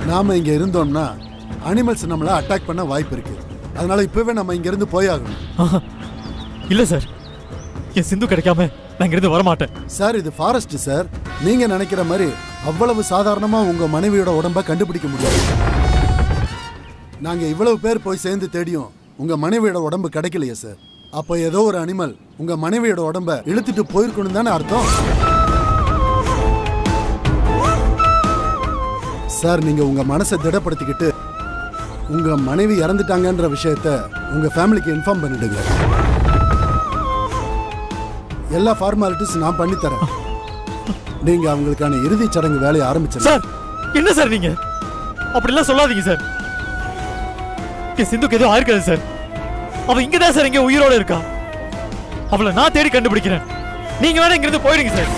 நாம இங்க இருந்தோம்னா அனிமல்ஸ் நம்மள அட்டாக் பண்ண வாய்ப்பு இருக்கு. அதனால இப்பவே நம்ம இங்க இருந்து போயாகணும். இல்ல சார், என் சிந்து கிடைக்காம நான் இங்க இருந்து வர மாட்டேன் சார். இது ஃபாரஸ்ட் சார். நீங்க நினைக்கிற மாதிரி அவ்வளவு சாதாரணமா உங்க மனைவியோட உடம்ப கண்டுபிடிக்க முடியாது. நாங்க இவ்வளவு பேர் போய் சேர்ந்து தேடியும் உங்க மனைவியோட உடம்பு கிடைக்கலையே சார். அப்ப ஏதோ ஒரு அனிமல் உங்க மனைவியோட உடம்ப இழுத்துட்டு போயிருக்கணும் தானே அர்த்தம். சார், நீங்க உங்க மனசை திடப்படுத்திக்கிட்டு உங்க மனைவி இறந்துட்டாங்கன்ற விஷயத்த உங்க ஃபேமிலிக்கு இன்ஃபார்ம் பண்ணிடுங்க. எல்லா ஃபார்மாலிட்டிஸ் நான் பண்ணி தரேன். நீங்க அவங்களுக்கான இறுதி சடங்கு வேலையை ஆரம்பிச்சிருங்க. சார், என்ன சார் நீங்க அப்படிலாம் சொல்லாதீங்க சார். என் சிந்துக்கு எதுவும் ஆயிருக்காது சார். அவ இங்கதான் சார் இங்க உயிரோட இருக்கா. அவளை நான் தேடி கண்டுபிடிக்கிறேன். நீங்க வேணா இங்கிருந்து போயிடுங்க சார்.